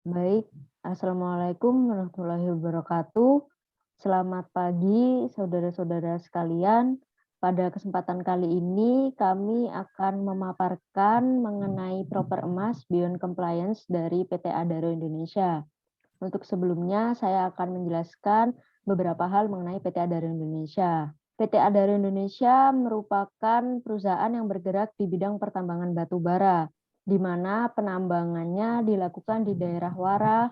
Baik, Assalamualaikum warahmatullahi wabarakatuh. Selamat pagi, saudara-saudara sekalian. Pada kesempatan kali ini, kami akan memaparkan mengenai Proper Emas Beyond Compliance dari PT Adaro Indonesia. Untuk sebelumnya, saya akan menjelaskan beberapa hal mengenai PT Adaro Indonesia. PT Adaro Indonesia merupakan perusahaan yang bergerak di bidang pertambangan batu bara, di mana penambangannya dilakukan di daerah Wara,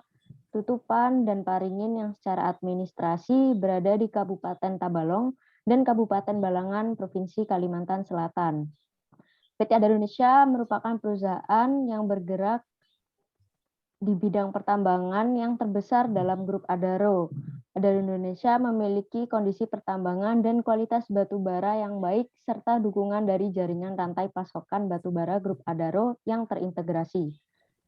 Tutupan, dan Paringin yang secara administrasi berada di Kabupaten Tabalong dan Kabupaten Balangan, Provinsi Kalimantan Selatan. PT Adaro Indonesia merupakan perusahaan yang bergerak di bidang pertambangan yang terbesar dalam grup Adaro. Adaro Indonesia memiliki kondisi pertambangan dan kualitas batu bara yang baik serta dukungan dari jaringan rantai pasokan batu bara grup Adaro yang terintegrasi,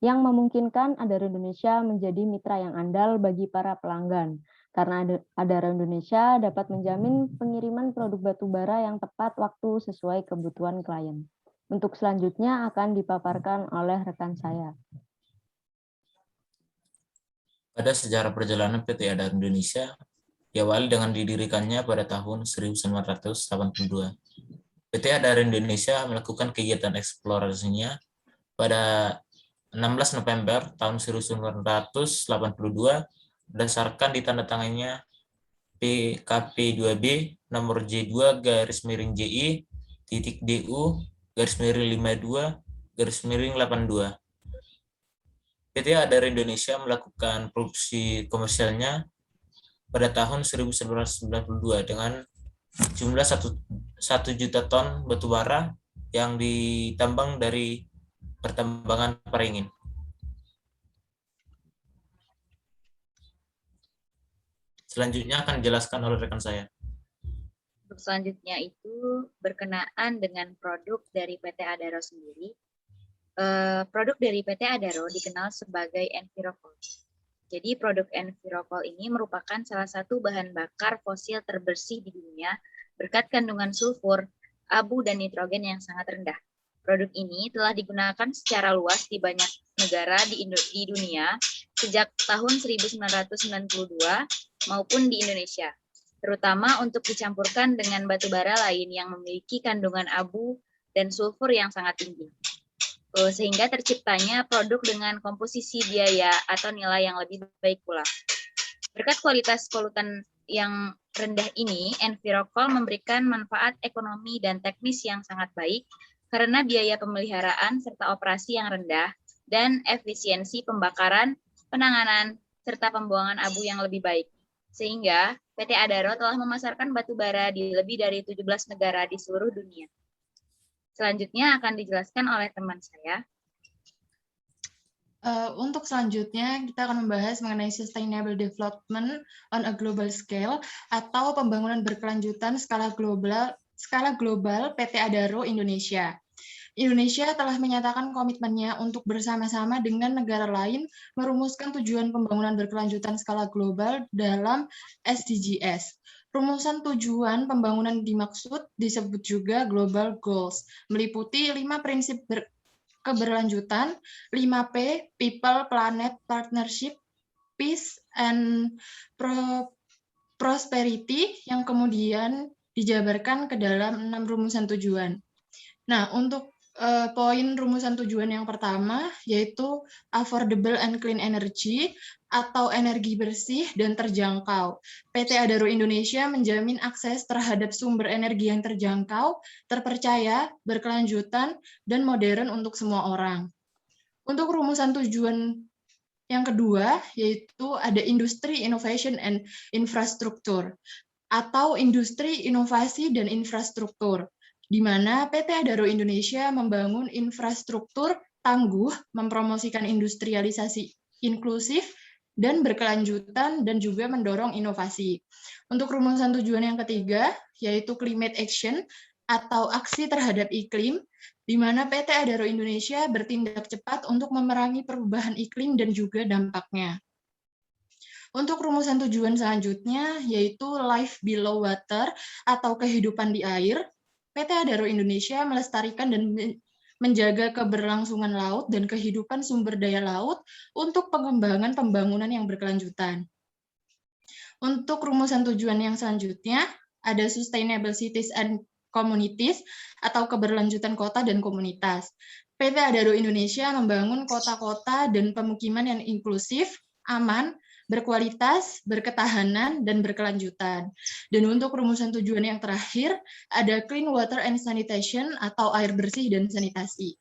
yang memungkinkan Adaro Indonesia menjadi mitra yang andal bagi para pelanggan. Karena Adaro Indonesia dapat menjamin pengiriman produk batu bara yang tepat waktu sesuai kebutuhan klien. Untuk selanjutnya akan dipaparkan oleh rekan saya. Pada sejarah perjalanan PT Adaro Indonesia, diawali dengan didirikannya pada tahun 1982. PT Adaro Indonesia melakukan kegiatan eksplorasinya pada 16 November tahun 1982 berdasarkan ditandatangani PKP 2B nomor J2 garis miring JI titik DU garis miring 52 garis miring 82. PT Adaro Indonesia melakukan produksi komersialnya pada tahun 1992 dengan jumlah 1 juta ton batu bara yang ditambang dari pertambangan Paringin. Selanjutnya akan dijelaskan oleh rekan saya. Untuk selanjutnya itu berkenaan dengan produk dari PT Adaro sendiri. Produk dari PT Adaro dikenal sebagai Envirocol. Jadi produk Envirocol ini merupakan salah satu bahan bakar fosil terbersih di dunia berkat kandungan sulfur, abu, dan nitrogen yang sangat rendah. Produk ini telah digunakan secara luas di banyak negara di dunia sejak tahun 1992 maupun di Indonesia, terutama untuk dicampurkan dengan batu bara lain yang memiliki kandungan abu dan sulfur yang sangat tinggi. Sehingga terciptanya produk dengan komposisi biaya atau nilai yang lebih baik pula. Berkat kualitas polutan yang rendah ini, Envirocol memberikan manfaat ekonomi dan teknis yang sangat baik karena biaya pemeliharaan serta operasi yang rendah dan efisiensi pembakaran, penanganan, serta pembuangan abu yang lebih baik. Sehingga PT Adaro telah memasarkan batu bara di lebih dari 17 negara di seluruh dunia. Selanjutnya akan dijelaskan oleh teman saya. Untuk selanjutnya, kita akan membahas mengenai Sustainable Development on a Global Scale atau pembangunan berkelanjutan skala global PT Adaro Indonesia. Indonesia telah menyatakan komitmennya untuk bersama-sama dengan negara lain merumuskan tujuan pembangunan berkelanjutan skala global dalam SDGs. Rumusan tujuan pembangunan dimaksud disebut juga Global Goals, meliputi 5 prinsip keberlanjutan, 5P, People, Planet, Partnership, Peace, and Prosperity, yang kemudian dijabarkan ke dalam 6 rumusan tujuan. Nah, untuk poin rumusan tujuan yang pertama yaitu affordable and clean energy atau energi bersih dan terjangkau. PT Adaro Indonesia menjamin akses terhadap sumber energi yang terjangkau, terpercaya, berkelanjutan, dan modern untuk semua orang. Untuk rumusan tujuan yang kedua yaitu ada industri, innovation, and infrastructure atau industri, inovasi, dan infrastruktur, di mana PT Adaro Indonesia membangun infrastruktur tangguh, mempromosikan industrialisasi inklusif dan berkelanjutan, dan juga mendorong inovasi. Untuk rumusan tujuan yang ketiga, yaitu climate action atau aksi terhadap iklim, di mana PT Adaro Indonesia bertindak cepat untuk memerangi perubahan iklim dan juga dampaknya. Untuk rumusan tujuan selanjutnya, yaitu life below water atau kehidupan di air, PT Adaro Indonesia melestarikan dan menjaga keberlangsungan laut dan kehidupan sumber daya laut untuk pengembangan pembangunan yang berkelanjutan. Untuk rumusan tujuan yang selanjutnya, ada Sustainable Cities and Communities atau keberlanjutan kota dan komunitas. PT Adaro Indonesia membangun kota-kota dan pemukiman yang inklusif, aman, berkualitas, berketahanan, dan berkelanjutan. Dan untuk rumusan tujuan yang terakhir, ada Clean Water and Sanitation atau air bersih dan sanitasi.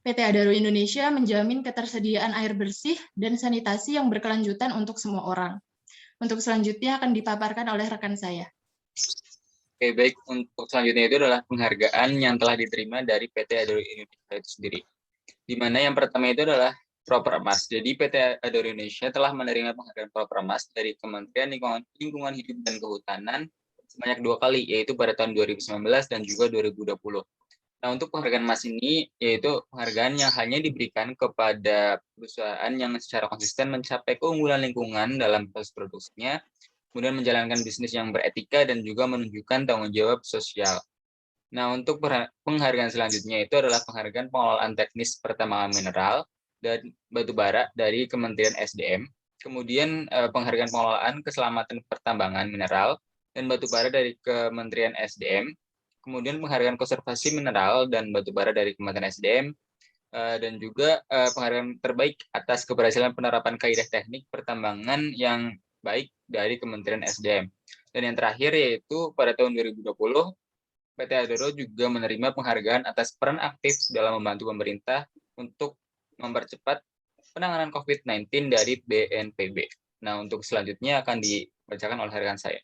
PT Adaro Indonesia menjamin ketersediaan air bersih dan sanitasi yang berkelanjutan untuk semua orang. Untuk selanjutnya akan dipaparkan oleh rekan saya. Oke, baik. Untuk selanjutnya itu adalah penghargaan yang telah diterima dari PT Adaro Indonesia itu sendiri. Di mana yang pertama itu adalah Proper Emas. Jadi PT Adaro Indonesia telah menerima penghargaan Proper Emas dari Kementerian Lingkungan Hidup dan Kehutanan sebanyak 2 kali, yaitu pada tahun 2019 dan juga 2020. Nah, untuk penghargaan emas ini, yaitu penghargaan yang hanya diberikan kepada perusahaan yang secara konsisten mencapai keunggulan lingkungan dalam proses produksinya, kemudian menjalankan bisnis yang beretika dan juga menunjukkan tanggung jawab sosial. Nah, untuk penghargaan selanjutnya itu adalah penghargaan pengelolaan teknis pertambangan mineral dan batu bara dari Kementerian SDM, kemudian penghargaan pengelolaan keselamatan pertambangan mineral dan batu bara dari Kementerian SDM, kemudian penghargaan konservasi mineral dan batu bara dari Kementerian SDM, dan juga penghargaan terbaik atas keberhasilan penerapan kaidah teknik pertambangan yang baik dari Kementerian SDM. Dan yang terakhir yaitu pada tahun 2020, PT Adaro juga menerima penghargaan atas peran aktif dalam membantu pemerintah untuk mempercepat penanganan COVID-19 dari BNPB. Nah, untuk selanjutnya akan dibacakan oleh rekan saya.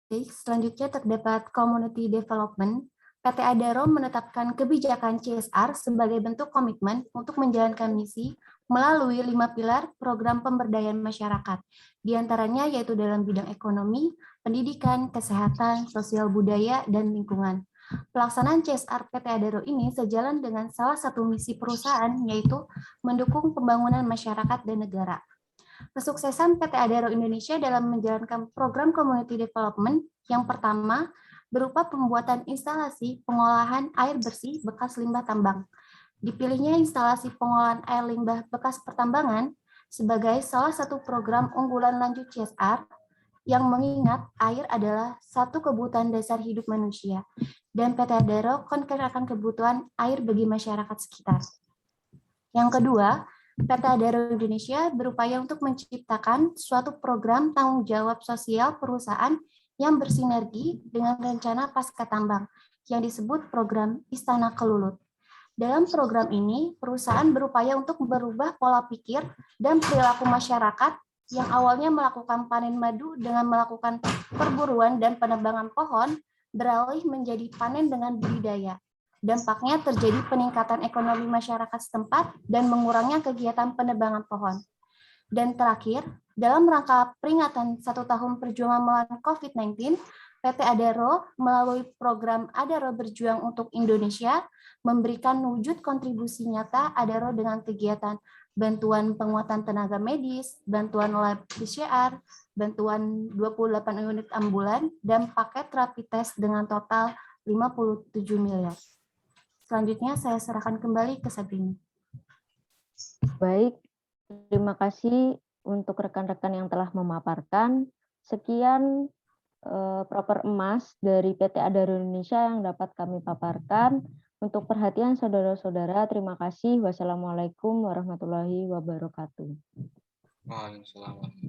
Baik, selanjutnya terdapat Community Development. PT Adaro menetapkan kebijakan CSR sebagai bentuk komitmen untuk menjalankan misi melalui 5 pilar program pemberdayaan masyarakat. Di antaranya yaitu dalam bidang ekonomi, pendidikan, kesehatan, sosial budaya, dan lingkungan. Pelaksanaan CSR PT Adaro ini sejalan dengan salah satu misi perusahaan, yaitu mendukung pembangunan masyarakat dan negara. Kesuksesan PT Adaro Indonesia dalam menjalankan program Community Development yang pertama berupa pembuatan instalasi pengolahan air bersih bekas limbah tambang. Dipilihnya instalasi pengolahan air limbah bekas pertambangan sebagai salah satu program unggulan lanjut CSR yang mengingat air adalah satu kebutuhan dasar hidup manusia dan PT Adaro concern akan kebutuhan air bagi masyarakat sekitar. Yang kedua, PT Adaro Indonesia berupaya untuk menciptakan suatu program tanggung jawab sosial perusahaan yang bersinergi dengan rencana pasca tambang yang disebut program Istana Kelulut. Dalam program ini, perusahaan berupaya untuk berubah pola pikir dan perilaku masyarakat yang awalnya melakukan panen madu dengan melakukan perburuan dan penebangan pohon, beralih menjadi panen dengan budidaya. Dampaknya terjadi peningkatan ekonomi masyarakat setempat dan mengurangnya kegiatan penebangan pohon. Dan terakhir, dalam rangka peringatan 1 tahun perjuangan melawan COVID-19, PT Adaro melalui program Adaro Berjuang untuk Indonesia memberikan wujud kontribusi nyata Adaro dengan kegiatan bantuan penguatan tenaga medis, bantuan lab PCR, bantuan 28 unit ambulan, dan paket rapid test dengan total 57 miliar. Selanjutnya saya serahkan kembali ke Sabrini. Baik, terima kasih untuk rekan-rekan yang telah memaparkan. Sekian Proper Emas dari PT Adaro Indonesia yang dapat kami paparkan. Untuk perhatian saudara-saudara, terima kasih. Wassalamualaikum warahmatullahi wabarakatuh. Waalaikumsalam.